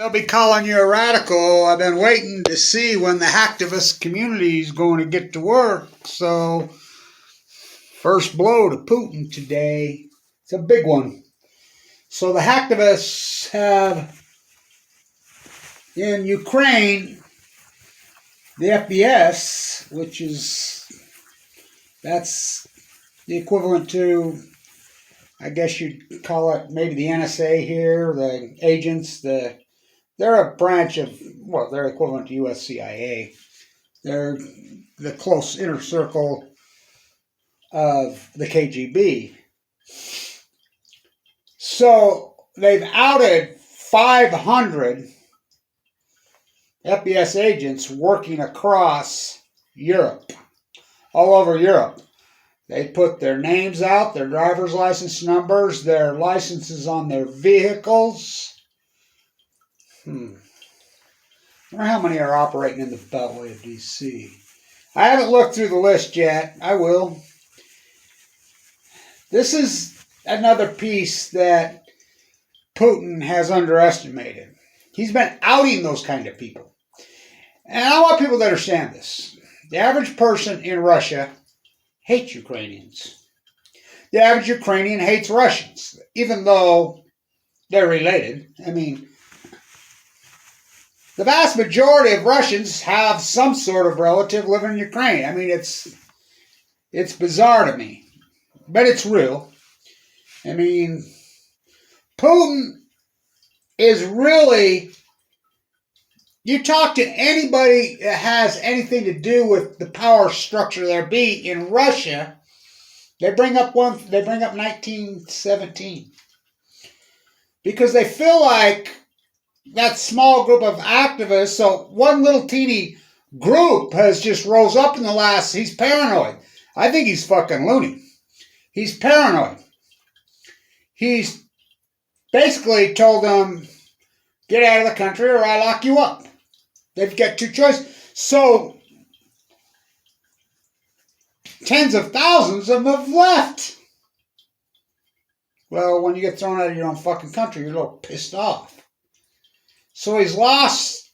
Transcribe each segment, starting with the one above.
They'll be calling you a radical. I've been waiting to see when the hacktivist community is going to get to work. So, first blow to Putin today. It's a big one. So the hacktivists have in Ukraine the FBS, which is, that's the equivalent to, I guess you'd call it maybe the NSA here, the agents, they're a branch of, well, they're equivalent to US CIA. They're the close inner circle of the KGB. So they've outed 500 FBS agents working across Europe, all over Europe. They put their names out, their driver's license numbers, their licenses on their vehicles. I wonder how many are operating in the Beltway of D.C. I haven't looked through the list yet. I will. This is another piece that Putin has underestimated. He's been outing those kind of people. And I want people to understand this. The average person in Russia hates Ukrainians. The average Ukrainian hates Russians, even though they're related. I mean, the vast majority of Russians have some sort of relative living in Ukraine. I mean, it's bizarre to me, but it's real. I mean, Putin is really, you talk to anybody that has anything to do with the power structure there be in Russia, they bring up 1917. Because they feel like that small group of activists, so one little teeny group has just rose up in the last, he's paranoid. I think he's fucking loony. He's paranoid. He's basically told them, get out of the country or I lock you up. They've got two choices. So, tens of thousands of them have left. Well, when you get thrown out of your own fucking country, you're a little pissed off. So he's lost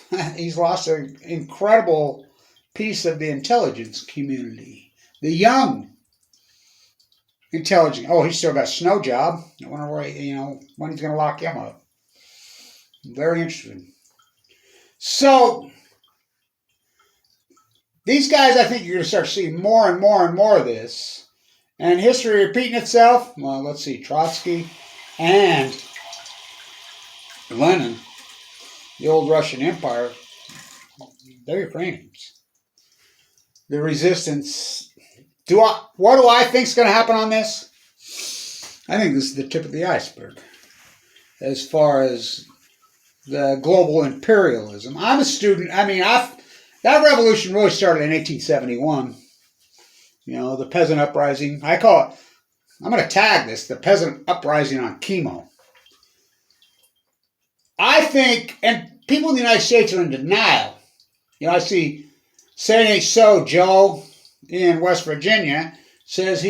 an incredible piece of the intelligence community. The young intelligence. Oh, he's still got a snow job. I wonder when he's going to lock him up. Very interesting. So, these guys, I think you're going to start seeing more and more and more of this. And history repeating itself. Well, let's see. Trotsky and Lenin, the old Russian Empire, they're Ukrainians. The resistance. What do I think is going to happen on this? I think this is the tip of the iceberg as far as the global imperialism. I'm a student. I mean, that revolution really started in 1871. You know, the peasant uprising. I call it, I'm going to tag this, the peasant uprising on CHEMO. I think, and people in the United States are in denial. You know, I see Say It Ain't So Joe in West Virginia says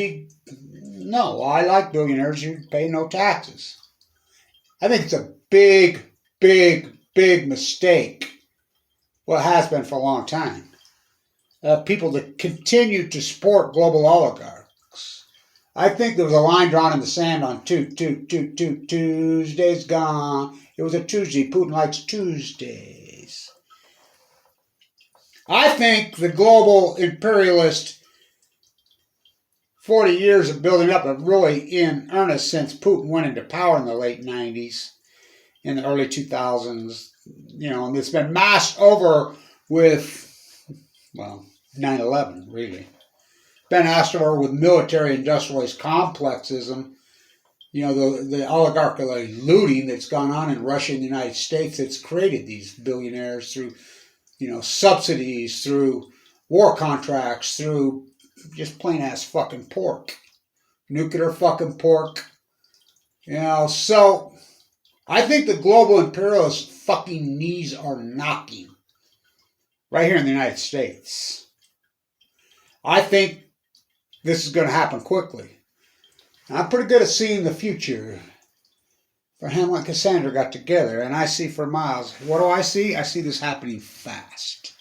no, I like billionaires who pay no taxes. I think it's a big, big, big mistake. Well, it has been for a long time. People that continue to support global oligarchs. I think there was a line drawn in the sand on Tuesday's gone. It was a Tuesday. Putin likes Tuesdays. I think the global imperialist 40 years of building up are really in earnest since Putin went into power in the late 90s, in the early 2000s. You know, and it's been masked over with, well, 9/11, really. Been asked over with military-industrialist complexism. You know, the oligarchical looting that's gone on in Russia and the United States that's created these billionaires through, you know, subsidies, through war contracts, through just plain-ass fucking pork. Nuclear fucking pork. You know, so I think the global imperialist fucking knees are knocking right here in the United States. I think this is going to happen quickly. I'm pretty good at seeing the future. for Hamlet and Cassandra got together, and I see for miles. What do I see? I see this happening fast.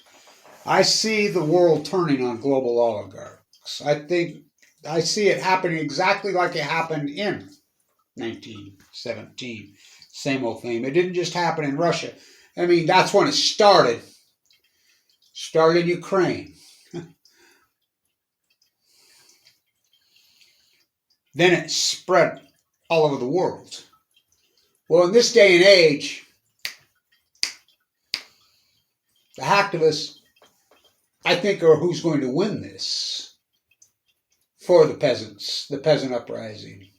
I see the world turning on global oligarchs. I see it happening exactly like it happened in 1917. Same old thing. It didn't just happen in Russia. I mean, that's when it started. Started in Ukraine. Then it spread all over the world. Well, in this day and age, the hacktivists, I think, are who's going to win this for the peasants, the peasant uprising.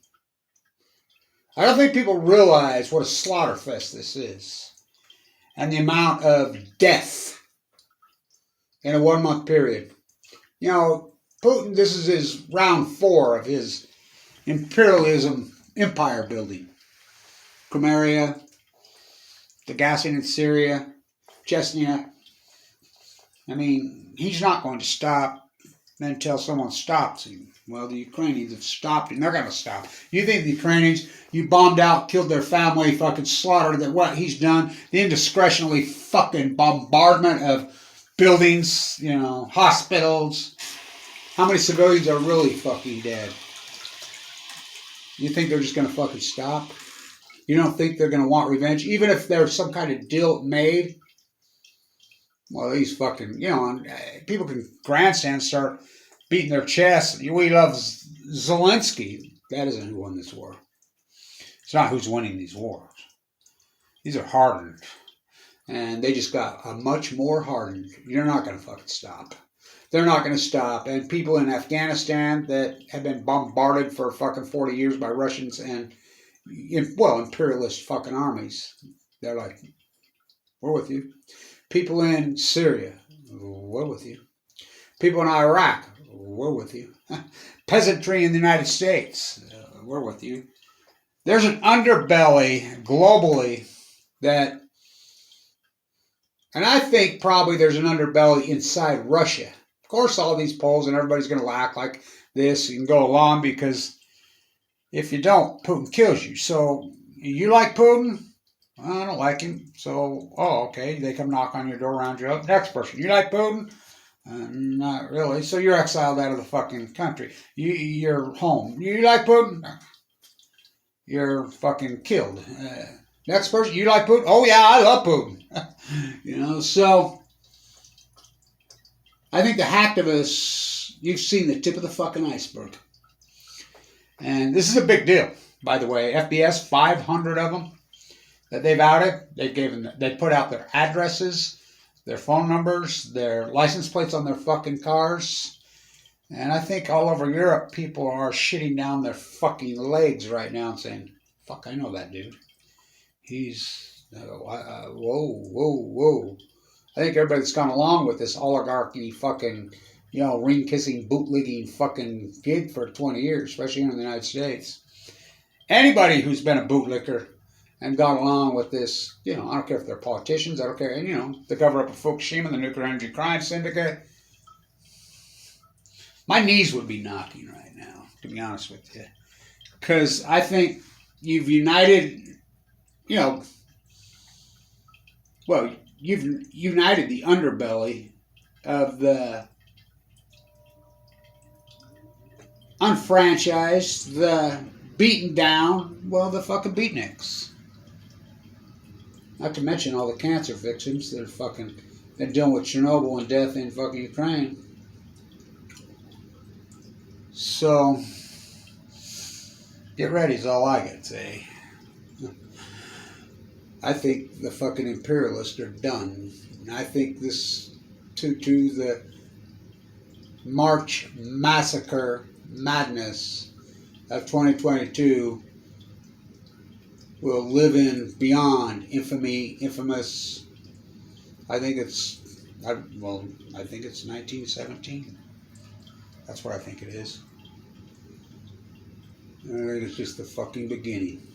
I don't think people realize what a slaughterfest this is and the amount of death in a 1 month period. You know, Putin, this is his round 4 of his imperialism empire building. Crimea, the gassing in Syria, Chechnya. I mean, he's not going to stop until someone stops him. Well, the Ukrainians have stopped him. They're going to stop. You think the Ukrainians, you bombed out, killed their family, fucking slaughtered them, what he's done, the indiscretionally fucking bombardment of buildings, you know, hospitals. How many civilians are really fucking dead? You think they're just going to fucking stop? You don't think they're going to want revenge? Even if there's some kind of deal made? Well, these fucking, you know, people can grandstand, start beating their chests. We love Zelensky. That isn't who won this war. It's not who's winning these wars. These are hardened. And they just got a much more hardened. You're not going to fucking stop. They're not going to stop. And people in Afghanistan that have been bombarded for fucking 40 years by Russians and, well, imperialist fucking armies. They're like, we're with you. People in Syria, we're with you. People in Iraq, we're with you. Peasantry in the United States, we're with you. There's an underbelly globally that, and I think probably there's an underbelly inside Russia. Of course, all these polls and everybody's going to act like this and go along because if you don't, Putin kills you. So you like Putin? I don't like him. So, oh, okay. They come knock on your door, round you up. Next person. You like Putin? Not really. So you're exiled out of the fucking country. You're home. You like Putin? You're fucking killed. Next person. You like Putin? Oh, yeah, I love Putin. You know, so I think the hacktivists, you've seen the tip of the fucking iceberg. And this is a big deal, by the way. FBS, 500 of them that they've outed. They put out their addresses, their phone numbers, their license plates on their fucking cars. And I think all over Europe, people are shitting down their fucking legs right now and saying, fuck, I know that dude. He's, whoa. I think everybody that's gone along with this oligarchy fucking, you know, ring-kissing, bootlegging fucking gig for 20 years, especially here in the United States. Anybody who's been a bootlicker and gone along with this, you know, I don't care if they're politicians, I don't care, and, you know, the cover-up of Fukushima, the nuclear energy crime syndicate. My knees would be knocking right now, to be honest with you. Because I think you've united, you know, well, you've united the underbelly of the unfranchised, the beaten down, well, the fucking beatniks. Not to mention all the cancer victims that are fucking been dealing with Chernobyl and death in fucking Ukraine. So, get ready is all I got to say. I think the fucking imperialists are done. And I think this to the March massacre madness of 2022 will live in beyond infamous. I think it's 1917. That's what I think it is. I think it's just the fucking beginning.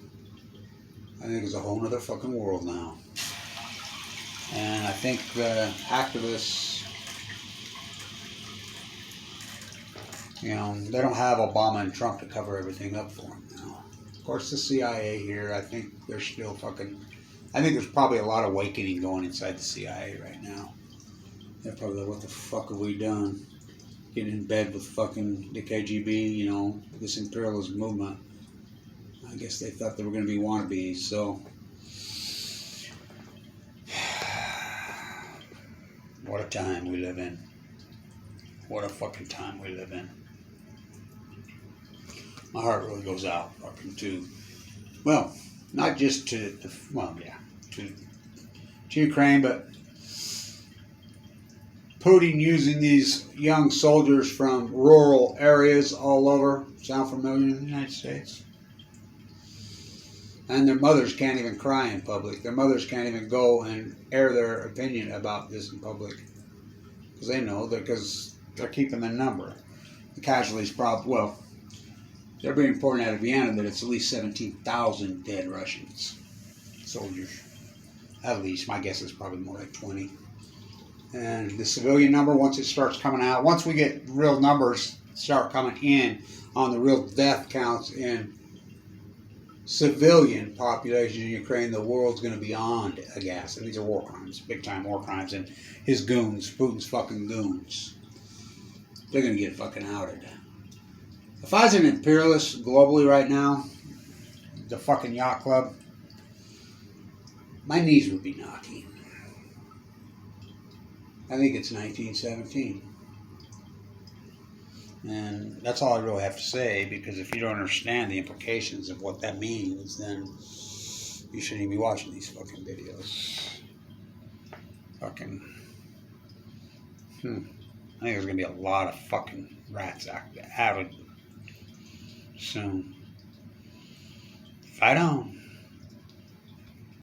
I think it's a whole other fucking world now. And I think the activists, you know, they don't have Obama and Trump to cover everything up for them now. Of course, the CIA here, I think they're still fucking... I think there's probably a lot of awakening going inside the CIA right now. They're probably like, what the fuck have we done? Getting in bed with fucking the KGB, you know, this imperialist movement. I guess they thought they were going to be wannabes, so... What a time we live in. What a fucking time we live in. My heart really goes out fucking to, well, not just to, well, yeah, to Ukraine, but Putin using these young soldiers from rural areas all over, sound familiar in the United States? And their mothers can't even cry in public. Their mothers can't even go and air their opinion about this in public. Because they know that, because they're keeping the number. The casualties probably, well, they're being reported out of Vienna that it's at least 17,000 dead Russians soldiers. At least, my guess is probably more like 20. And the civilian number, once it starts coming out, once we get real numbers start coming in on the real death counts in civilian population in Ukraine, the world's going to be on aghast. And these are war crimes, big time war crimes. And his goons, Putin's fucking goons, they're going to get fucking outed. If I was an imperialist globally right now, the fucking yacht club, my knees would be knocking. I think it's 1917. And that's all I really have to say, because if you don't understand the implications of what that means, then you shouldn't even be watching these fucking videos. Fucking... I think there's going to be a lot of fucking rats out soon. Fight on.